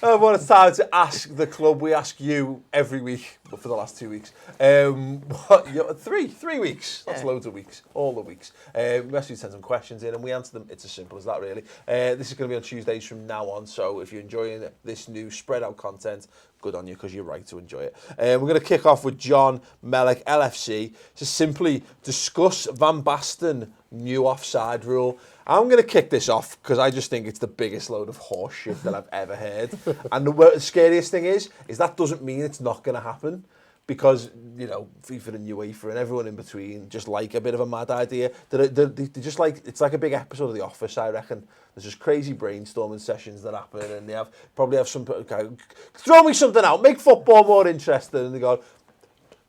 Well, it's time to ask the club. We ask you every week, but for the last 2 weeks. 3 weeks. That's loads of weeks. All the weeks. We ask you to send some questions in and we answer them. It's as simple as that, really. This is going to be on Tuesdays from now on. So if you're enjoying this new spread out content, good on you because you're right to enjoy it. We're going to kick off with John Mellick, LFC, to simply discuss Van Basten new offside rule. I'm going to kick this off because I just think it's the biggest load of horse shit that I've ever heard. And the scariest thing is that doesn't mean it's not going to happen because, you know, FIFA and UEFA and everyone in between just like a bit of a mad idea. They just like, it's like a big episode of The Office, I reckon. There's just crazy brainstorming sessions that happen and they probably have some, okay, throw me something out, make football more interesting. And they go,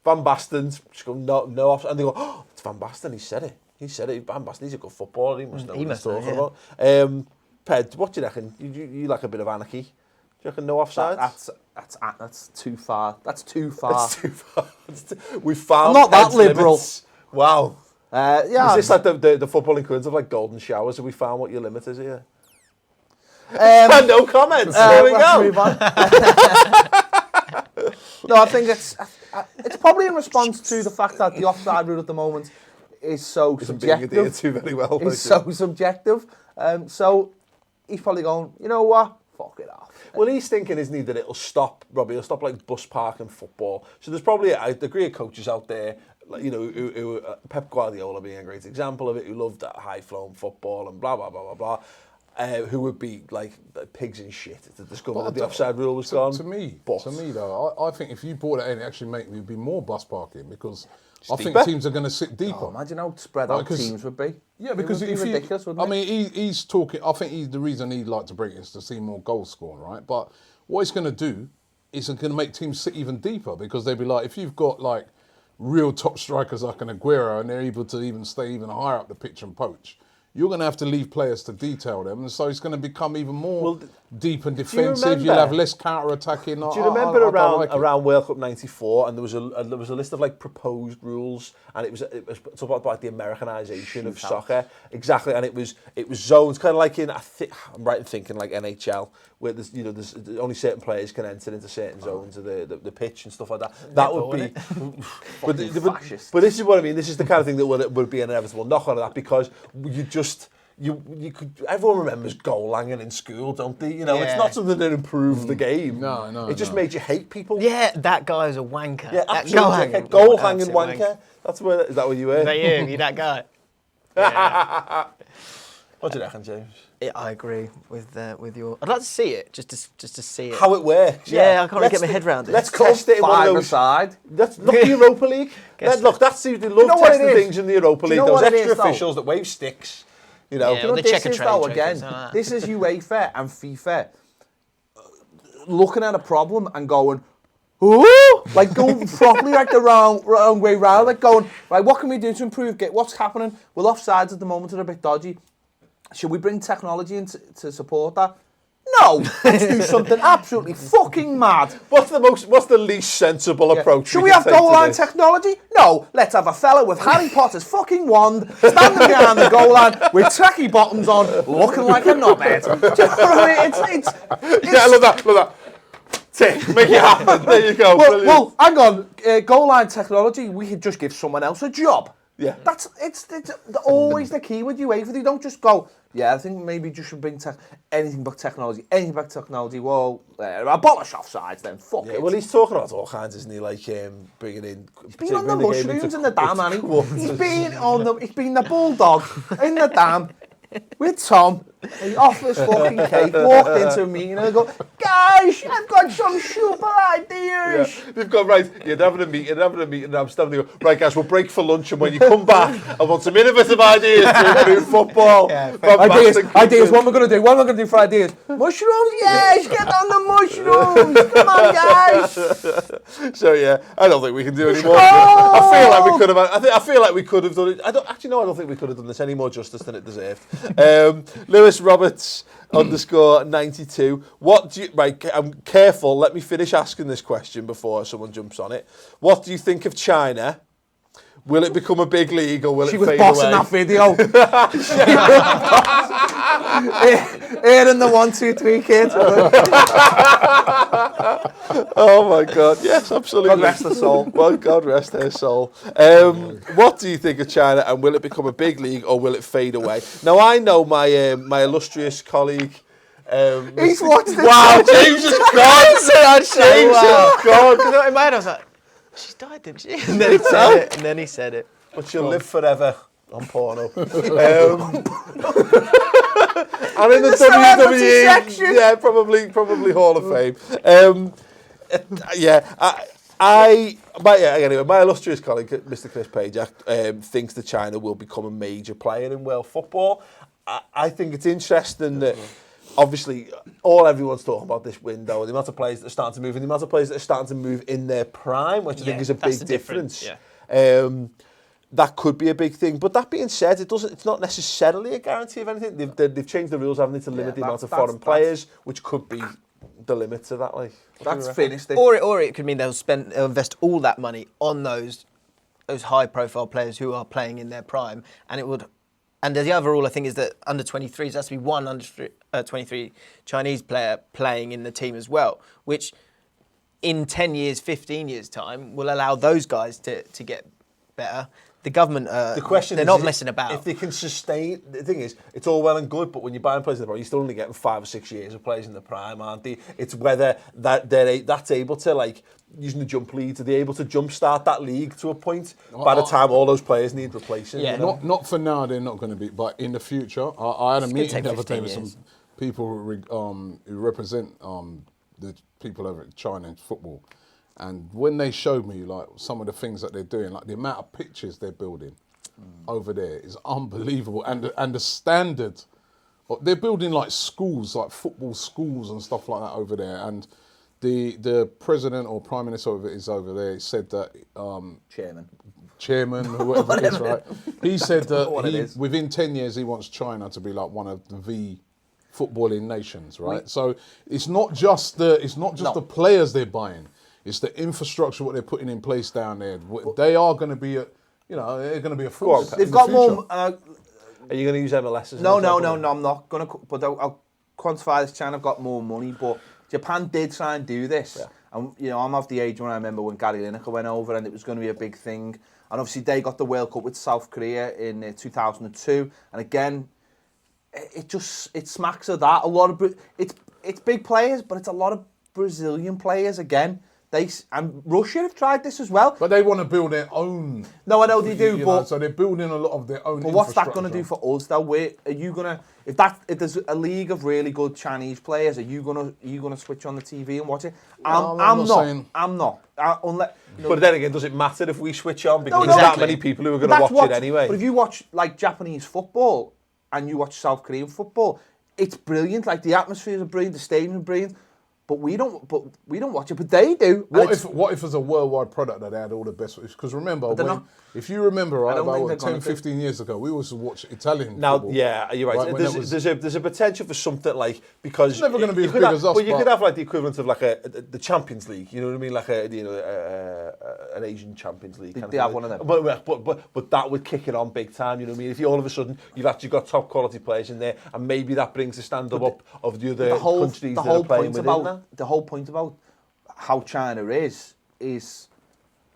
Van Basten's, just go, no, offside. And they go, oh, it's Van Basten, he said it. Van Basten, he's a good footballer. He must know what he's talking about. Ped, what do you reckon? You like a bit of anarchy? Do you reckon no offside? That's too far. That's too far. We found. I'm not that liberal. Limits. Wow. Yeah. Is this like the footballing currents of like golden showers? Have we found what your limit is here? No comments. There we go. Move on. No, I think it's probably in response to the fact that the offside rule at the moment is so subjective. Too very well. It's so subjective. So he's probably going, you know what? Fuck it off. Well, he's thinking, isn't he, that it'll stop, Robbie, it'll stop like bus parking football. So there's probably a degree of coaches out there, like, you know, who Pep Guardiola being a great example of it, who loved that high-flown football and blah, blah, blah, blah, blah. Who would be like pigs in shit to discover that the offside rule was gone. To me though, I think if you brought it in, it actually would be more bus parking because I think teams are going to sit deeper. Oh, imagine how spread out teams would be. Yeah, because it would be ridiculous, wouldn't it? I mean, he's talking. I think the reason he'd like to bring it is to see more goals scored, right? But what he's going to do is going to make teams sit even deeper because they'll be like, if you've got like real top strikers like an Aguero and they're able to even stay even higher up the pitch and poach, you're going to have to leave players to detail them, and so it's going to become even more deep and defensive. You'll have less counter-attacking. Do you remember around World Cup '94, and there was a list of like proposed rules, and it was talking about the Americanization of soccer, exactly, and it was zones, kind of like in I'm right in thinking like NHL, where there's only certain players can enter into certain zones of the pitch and stuff like that. That would be, but this is what I mean. This is the kind of thing that would be an inevitable knock on that because you could. Everyone remembers goal hanging in school, don't they? You know, it's not something that improved the game. No. It just made you hate people. Yeah, that guy's a wanker. Yeah, absolutely. Goal hanging wanker. That's where. Is that what you were? Is that you? You that guy? Yeah. What do you reckon, James? I agree with your. I'd like to see it, just to see it. How it works. Yeah, I can't get my head around it. Let's test it in one of those. Side. Look, the Europa League. Look, that's they love testing things in the Europa League. Those extra officials that wave sticks. You know, the this is though again. This is UEFA and FIFA looking at a problem and going, ooh, like going properly like the wrong way round, like going, right, what can we do to improve? What's happening? Well, offsides at the moment are a bit dodgy. Should we bring technology in to support that? No, let's do something absolutely fucking mad. What's the least sensible approach? Should we have goal line technology? No, let's have a fella with Harry Potter's fucking wand standing behind the goal line with tacky bottoms on, looking like a knobhead. Do you know what I mean? It's yeah, I love that. Tick, make it happen. There you go. Well, hang on. Goal line technology, we could just give someone else a job. Yeah. It's always the key with UEFA. They don't just go, yeah, I think maybe you should bring anything but technology. Well, abolish offsides then. Fuck it. Well, he's talking about all kinds, isn't he? Like bringing in. He's been on the mushrooms in the dam, hasn't he? He's been the bulldog in the dam with Tom. He offers fucking cake, walked into a meeting and they go, guys, I've got some super ideas. Yeah. They've got, right, you're having a meeting, and I'm standing there, right guys, we'll break for lunch, and when you come back, I want some innovative ideas to improve football. Yeah, ideas, what am I going to do? What am I going to do for ideas? Mushrooms, yes, get on the mushrooms, come on guys. So yeah, I don't think we can do any more. I feel like we could have, I feel like we could have done it. I don't think we could have done this any more justice than it deserved. Lewis Roberts _92. What do you, right, I'm careful, let me finish asking this question before someone jumps on it. What do you think of China? Will it become a big league or will it fade away? She was bossing that video. Here in the 1, 2, 3 kids. Oh my God! Yes, absolutely. God rest her soul. Well, God rest her soul. What do you think of China, and will it become a big league or will it fade away? Now I know my illustrious colleague. He's watched this. Wow, James is gone. James is gone. Because in my head I was like, she's died, didn't she? And then he said it. And then he said it. But she'll live forever on porno. And in the celebrity WWE, section. yeah, probably Hall of Fame. Anyway, my illustrious colleague, Mr. Chris Pajak, thinks that China will become a major player in world football. I think it's interesting that obviously everyone's talking about this window, the amount of players that are starting to move, and the amount of players that are starting to move in their prime, which I think is a big difference. Yeah. That could be a big thing. But that being said, it's not necessarily a guarantee of anything. They've changed the rules, haven't they, to limit the amount of foreign players, which could be the limit to that. Like, that's finished. Or it could mean they'll invest all that money on those high-profile players who are playing in their prime, and it would. And the other rule I think is that under 23s there has to be one under 23 Chinese player playing in the team as well, which in 10 years, 15 years time will allow those guys to get better. The government, the question they're not messing about. If they can sustain, the thing is, it's all well and good, but when you're buying players in the prime, you're still only getting 5 or 6 years of players in the prime, aren't they? It's whether that's able to, like, using the jump leads, are they able to jumpstart that league to a point by the time all those players need replacing? Yeah. You know? Not for now, they're not going to be, but in the future, I had a meeting the other day with some people who represent the people over in China in football. And when they showed me like some of the things that they're doing, like the amount of pitches they're building over there is unbelievable, and the standard, they're building like schools, like football schools and stuff like that over there. And the president or prime minister of it is over there. He said that chairman, whoever it is, right? He said that within 10 years he wants China to be like one of the footballing nations, right? So it's not just the players they're buying. It's the infrastructure, what they're putting in place down there. They are going to be they're going to be a force. They've got more. Are you going to use MLS as No, I'm not going to. But I'll quantify this. China have got more money, but Japan did try and do this. Yeah. And I'm of the age when I remember when Gary Lineker went over, and it was going to be a big thing. And obviously they got the World Cup with South Korea in 2002, and again, it smacks of that. A lot of it's big players, but it's a lot of Brazilian players again. And Russia have tried this as well. But they want to build their own. No, I know they do, but so they're building a lot of their own. But what's that going to do for us? Though, where are you gonna? If there's a league of really good Chinese players, are you gonna switch on the TV and watch it? I'm not. But then again, does it matter if we switch on because there's that many people who are going to watch it anyway? But if you watch like Japanese football and you watch South Korean football, it's brilliant. Like the atmospheres are brilliant, the stadiums are brilliant. But we don't watch it, but they do. What if it's a worldwide product that they had all the best? Because remember, if you remember, right, about 10, 15 years ago, we used to watch Italian football. Yeah, you're right. There's a potential for something like, because it's never going to be as big as us. But you could have like the equivalent of like the Champions League. You know what I mean? Like an Asian Champions League. They have one of them. But that would kick it on big time. You know what I mean? If you all of a sudden you've actually got top quality players in there, and maybe that brings the standard up of the other countries that are playing within that. The whole point about how China is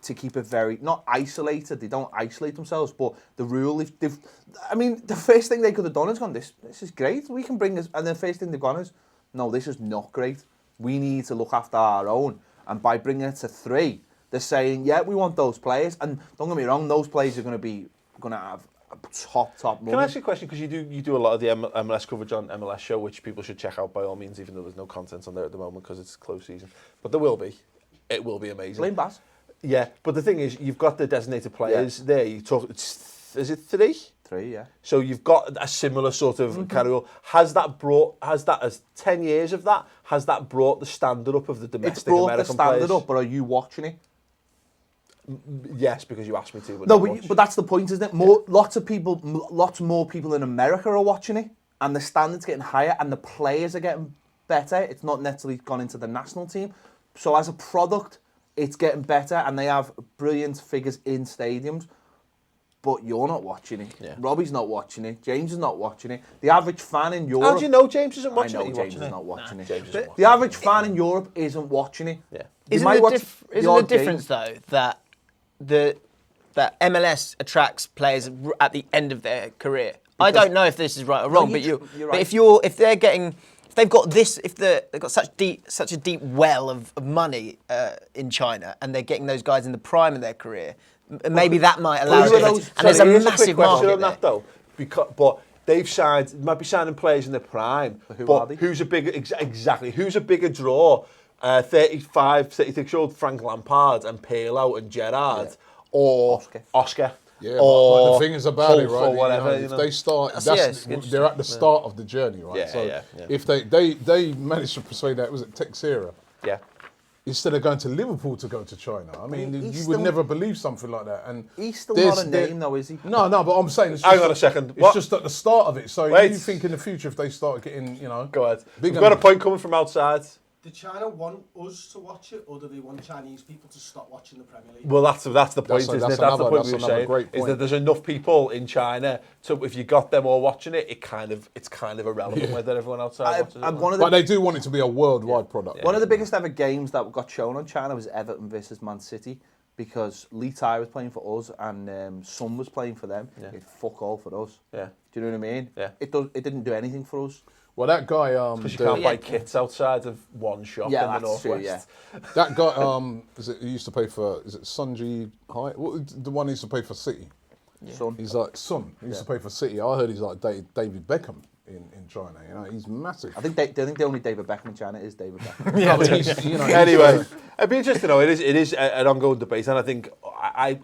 to keep it very, not isolated, they don't isolate themselves, but the rule, the first thing they could have done is gone, this is great, we can bring this, and the first thing they've gone is, no, this is not great, we need to look after our own, and by bringing it to 3, they're saying, yeah, we want those players, and don't get me wrong, those players are going to have top money. Can I ask you a question? Because you do a lot of the MLS coverage on MLS Show, which people should check out by all means, even though there's no content on there at the moment because it's close season. But there will be. It will be amazing. Blame Bass. Yeah, but the thing is, you've got the designated players there. You talk. Is it 3? 3, yeah. So you've got a similar sort of kind of. Has as 10 years of that? Has that brought the standard up of the domestic American players? It's brought the standard up, but are you watching it? Yes, because you asked me to. But that's the point, isn't it? Lots more people in America are watching it, and the standard's getting higher, and the players are getting better. It's not necessarily gone into the national team. So as a product, it's getting better, and they have brilliant figures in stadiums. but you're not watching it. Yeah. Robbie's not watching it. James is not watching it. The average fan in Europe... How do you know James isn't I watching know it? James is not watching it. James isn't watching The average fan in Europe isn't watching it. Yeah. You Isn't might the, watch isn't odd the difference game. though that MLS attracts players at the end of their career? I don't know if this is right or wrong, you're but right. if they've got such a deep well of money in China, and they're getting those guys in the prime of their career, maybe that might allow Who are it. those- And there's a Here's massive quick question market on that there. though, but they've signed, might be signing players in their prime. Who but are they? who's a bigger exactly? Who's a bigger draw? 35, 36-year-old Frank Lampard and Pirlo and Gerrard, or Oscar. Yeah, or but the thing is about it, Hulk right? or whatever. If they start, Yes, it's they're at the start of the journey, right? Yeah, so yeah. if they managed to persuade that, was it Texera? Yeah. Instead of going to Liverpool to go to China, I mean, He's you still- would never believe something like that. And He's still there's- not a there- name, though, is he? No, but I'm saying it's Hang just on a second. It's What? just at the start of it. So Wait. you think in the future if they start getting, Go ahead. bigger We've got a names. point coming from outside. Do China want us to watch it, or do they want Chinese people to stop watching the Premier League? Well, that's the point, That's isn't it? another- That's the point that's we were another saying. great Is that point. there's enough people in China, so if you got them all watching it, it's kind of irrelevant whether everyone outside watches it. And or one not. of the But they do want it to be a worldwide product. One of the biggest ever games that got shown on China was Everton versus Man City, because Lee Tai was playing for us and Son was playing for them. Yeah. It fuck all for us. Yeah. Do you know what I mean? Yeah. It didn't do anything for us. Well, that guy, Because you can't buy kits outside of one shop Yeah, in the that's true, northwest. yeah. that guy, he used to play for, is it Sunji High? The one who used to play for City. Son. He's like Son. He used to play for City. I heard he's like David Beckham in China. You know, he's massive. I think the only David Beckham in China is David Beckham. No, but he's, you know, he's, Anyway, it'd be interesting to know. It is an ongoing debate, and I think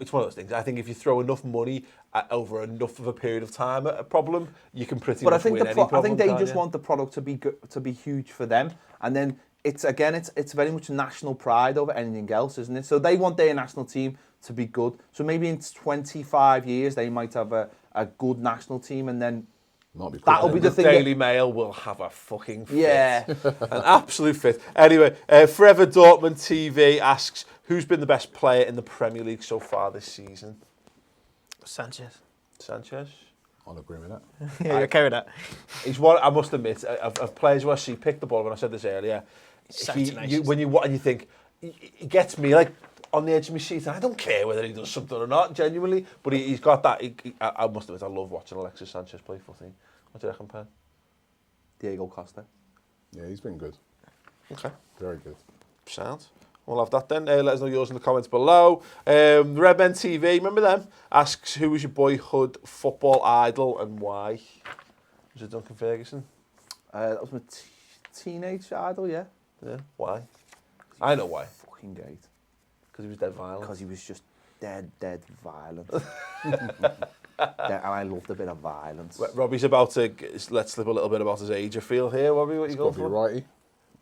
it's one of those things. I think if you throw enough money over enough of a period of time at a problem, you can pretty But I much think win any problem. I think they can't just you? want the product to be huge for them, and then it's very much national pride over anything else, isn't it? So they want their national team to be good. So maybe in 25 years they might have a good national team, and then might be that'll be the thing. Daily Mail will have a fucking fit. Yeah. An absolute fit. Anyway, Forever Dortmund TV asks, who's been the best player in the Premier League so far this season? Sanchez. Sanchez? I'll agree with that. Yeah, you're okay with that? He's one, I must admit, of players who I see pick the ball, when I said this earlier, So you think, he gets me like on the edge of my seat, and I don't care whether he does something or not, genuinely, but he's got that. I must admit, I love watching Alexis Sanchez play footy. What do you reckon, Pen? Diego Costa. Yeah, he's been good. Okay. Very good. Sound. We'll have that then. Let us know yours in the comments below. Red Men TV, remember them? Asks, who was your boyhood football idol and why? Was it Duncan Ferguson? That was my teenage idol, yeah. Yeah. Why? I know why. Fucking great. Because he was dead violent. Because he was just dead violent. And I loved a bit of violence. Robbie's about to let slip a little bit about his age, I feel here. Robbie, what you It's going got to be for? Righty.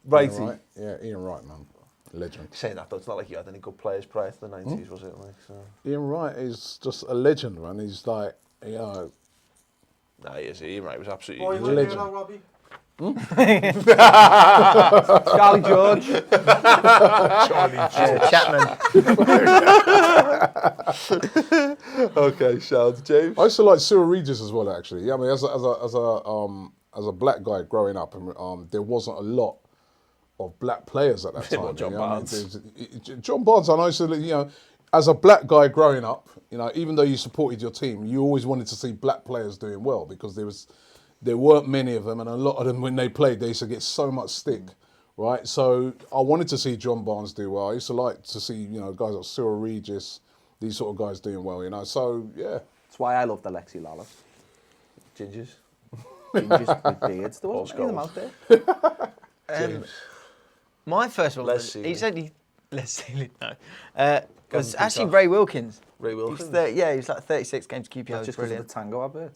Righty. Ian Wright. Yeah, Ian Wright, man. Legend. Saying that though, it's not like you had any good players prior to the 90s, was it? Like, so. Ian Wright is just a legend, man. He's like, you know, Nah, he is. Ian Wright was absolutely... Boy, he was my legend. hero, Robbie. Charlie George. Chapman. Okay, shout James. I used to like Cyril Regis as well, actually. Yeah, I mean, as a black guy growing up, there wasn't a lot of black players at that time. Well, John you know what I mean? Barnes. John Barnes, and I used to, as a black guy growing up, even though you supported your team, you always wanted to see black players doing well because there weren't many of them, and a lot of them, when they played, they used to get so much stick, right? So I wanted to see John Barnes do well. I used to like to see, guys like Cyril Regis, these sort of guys doing well, So, yeah. That's why I loved Alexi Lalas. Gingers. Gingers with beards. There wasn't any of them out there. James. My first one Les was, Seeley. he's only, Les Seeley, no. Was Gordon actually Peacock. Ray Wilkins. Ray He Wilkins. was he was like 36 games QPR. Just Was because of brilliant. the tango advert.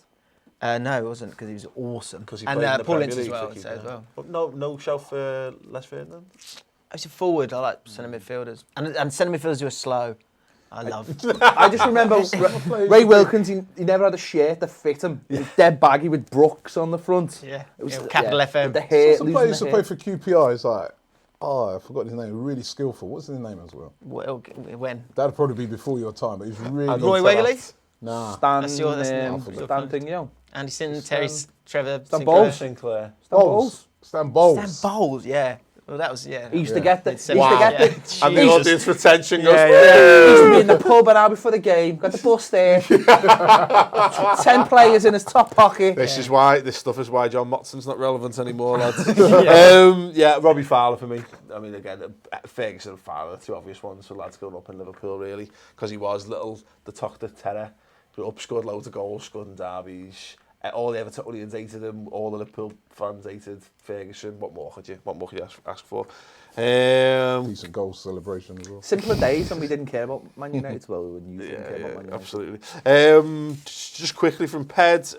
No, it wasn't, because he was awesome. Because he and played in the Paul Premier Ince as League well, for I'd say keeper. as well. But no shout for Les Ferdinand? He's a forward. I like centre midfielders. And centre midfielders who are slow. I love. I just remember Ray Wilkins, he never had a shirt that fit him. He was dead baggy with Brooks on the front. Yeah. It was Capital FM. The hair, Some player used to play for QPR, it's like, I forgot his name, really skillful. What's his name as well? When? That'd probably be before your time, but he's really... Roy Wegley? Nah. Stan, That's your Stan thing, you know. Andy Sinton, Trevor Stan Sinclair. Bowles. Sinclair. Stan Bowles. Stan Bowles. Stan Bowles, yeah. Well, that was, yeah. He used to get the... He used to get the... And the audience retention goes, He used to be in the pub an hour before the game, got the bus there, 10 players in his top pocket. This stuff is why John Motson's not relevant anymore, lads. Robbie Fowler for me. I mean, again, Ferguson and Fowler, the two obvious ones for lads going up in Liverpool, really, because he was the Tochter Terror, who scored loads of goals, scored in derbies. All the Evertonians hated him, all the Liverpool fans hated Ferguson. What more could you ask for? Decent goal celebration as well. Simpler days when we didn't care about Man United. Well, when you didn't care about Man United. Absolutely. Just quickly from Ped,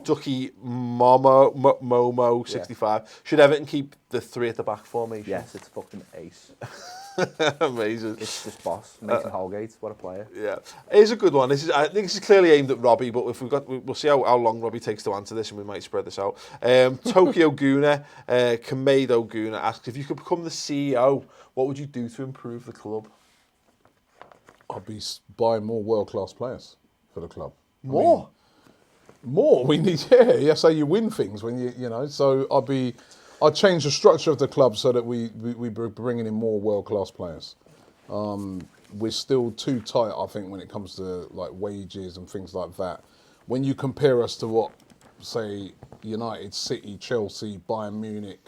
Ducky Momo 65. Should Everton keep the 3 at the back formation? Yes, it's fucking ace. Amazing. It's just boss. Mason Holgate, what a player. Yeah, it is a good one. I think this is clearly aimed at Robbie, but if we'll see how long Robbie takes to answer this, and we might spread this out. Tokyo Guna, Kamedo Guna asks, if you could become the CEO, what would you do to improve the club? I'd be buying more world-class players for the club. More? More. We need, yeah. So you win things when you know. So I'd change the structure of the club so that we bringing in more world-class players. We're still too tight, I think, when it comes to like wages and things like that. When you compare us to what, say, United, City, Chelsea, Bayern Munich,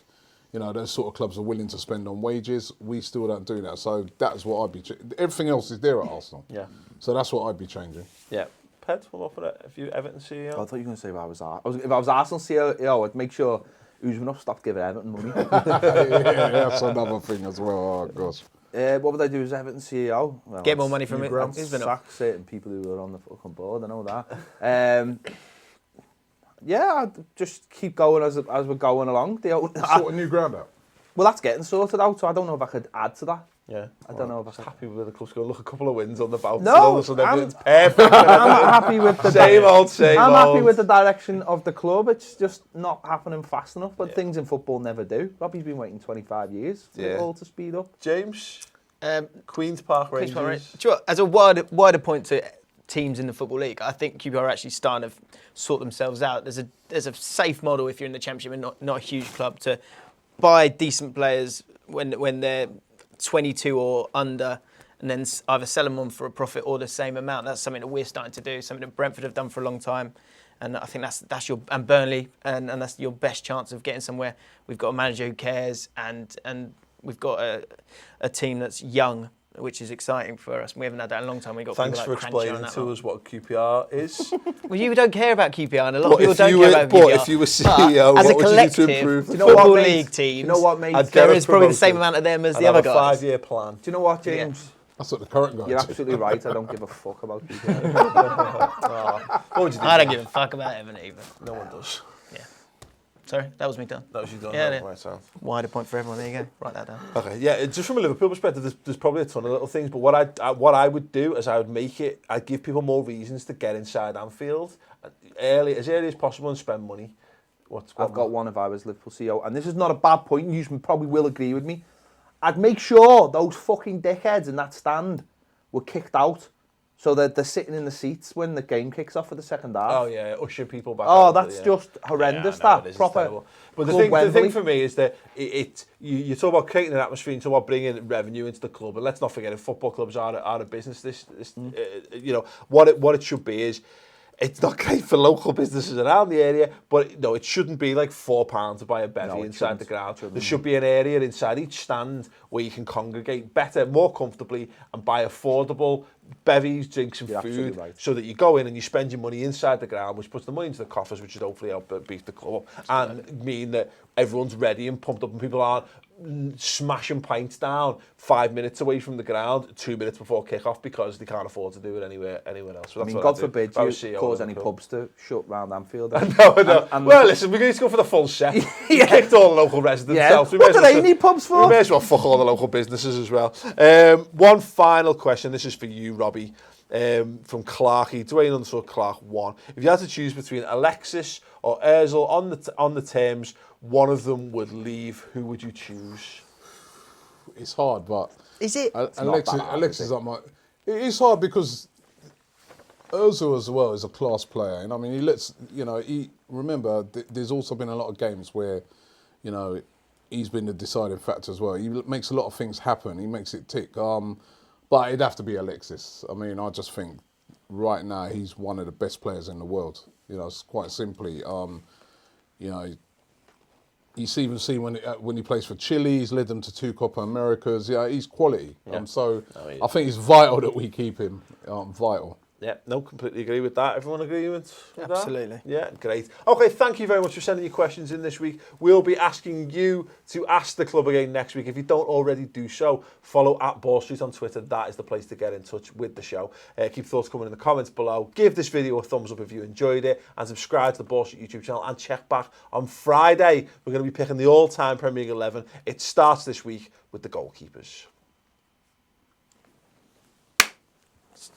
you know, those sort of clubs are willing to spend on wages, we still don't do that. So that's what I'd be... Everything else is there at Arsenal. Yeah. So that's what I'd be changing. Yeah. Pet, we'll offer it. If you Everton CEO? I thought you were going to say if I was Arsenal CEO, I'd make sure Usmanov stopped giving Everton money. Yeah, that's another thing as well. Oh, gosh. What would I do as Everton CEO? Well, Get more money from it. I'd sack certain people who were on the fucking board, I know that. I'd just keep going as we're going along. Sort a new ground out. Well, that's getting sorted out, so I don't know if I could add to that. Yeah. I don't know if I could. Happy with the club's going to look a couple of wins on the bounce. No, everything's perfect. I'm happy with the same old. I'm happy with the direction of the club. It's just not happening fast enough, but things in football never do. Robbie's been waiting 25 years for it all to speed up. James? Queen's Park Rangers. Do you know what, as a wider point to teams in the Football League, I think QPR are actually starting to sort themselves out. There's a safe model if you're in the Championship and not a huge club to buy decent players when they're 22 or under, and then either sell them on for a profit or the same amount. That's something that we're starting to do, something that Brentford have done for a long time. And I think that's your, and Burnley, and that's your best chance of getting somewhere. We've got a manager who cares, and we've got a team that's young, which is exciting for us. We haven't had that in a long time. We've got Thanks people for like Crancher explaining on that to lot. us what QPR is. Well, you don't care about QPR, and a lot But of people if don't you care were- about but QPR. if you were CEO, But as what a would you do to collective, improve the Do you know what, Football mate? League teams, You know what, mate? I'd get there us is probably the promoted. same amount of them as I'd the have other a guys. 5-year plan. Do you know what, James? That's what the current guy You're did. absolutely right. I don't give a fuck about you. What would you do? I don't give a fuck about Everton either. No one does. Yeah. Sorry, that was me done. That was you done. Yeah, no, yeah. right, sound. Wider point for everyone. There you go. Write that down. Okay, yeah, just from a Liverpool perspective, there's probably a ton of little things, but what I would do is I'd give people more reasons to get inside Anfield as early as possible and spend money. I've got one if I was Liverpool CEO, and this is not a bad point, you probably will agree with me. I'd make sure those fucking dickheads in that stand were kicked out, so that they're sitting in the seats when the game kicks off for the second half. Oh yeah, usher people back. Oh, out, that's yeah. just horrendous. Yeah, I know, that it is, proper. it's terrible. But Club the thing Wembley. for me is that you talk about creating an atmosphere, you talk about bringing revenue into the club, and let's not forget, if football clubs are a business, you know what it should be is. It's not great for local businesses around the area, but no, it shouldn't be like £4 to buy a bevy inside the ground. There should be an area inside each stand where you can congregate better, more comfortably, and buy affordable bevies, drinks and food, right. So that you go in and you spend your money inside the ground, which puts the money into the coffers, which should hopefully help beef the club up, and mean that everyone's ready and pumped up and people aren't smashing pints down 5 minutes away from the ground 2 minutes before kick-off because they can't afford to do it anywhere else. So I mean, God forbid you cause any pubs to shut round Anfield. No. Well, listen, we're going to go for the full set. We kicked all the local residents out. What do they need pubs for? We may as well fuck all the local businesses as well. One final question. This is for you, Robbie. From Clarky, Dwayne Clark 1. If you had to choose between Alexis or Ozil on the terms, one of them would leave. Who would you choose? It's hard, but is it? Alexis, like my. It's hard because Ozil as well is a class player, and I mean, remember, there's also been a lot of games where, he's been the deciding factor as well. He makes a lot of things happen. He makes it tick. But it'd have to be Alexis. I mean, I just think right now he's one of the best players in the world. It's quite simply. You even see when he plays for Chile, he's led them to 2 Copa Americas. Yeah, he's quality. Yeah. I think it's vital that we keep him. Vital. Yeah, no, completely agree with that. Everyone agreement with Absolutely. that? Yeah, great. Okay, thank you very much for sending your questions in this week. We'll be asking you to ask the club again next week. If you don't already do so, follow @BallStreet on Twitter. That is the place to get in touch with the show. Keep thoughts coming in the comments below. Give this video a thumbs up if you enjoyed it, and subscribe to the BallStreet YouTube channel. And check back on Friday. We're going to be picking the all-time Premier League 11. It starts this week with the goalkeepers.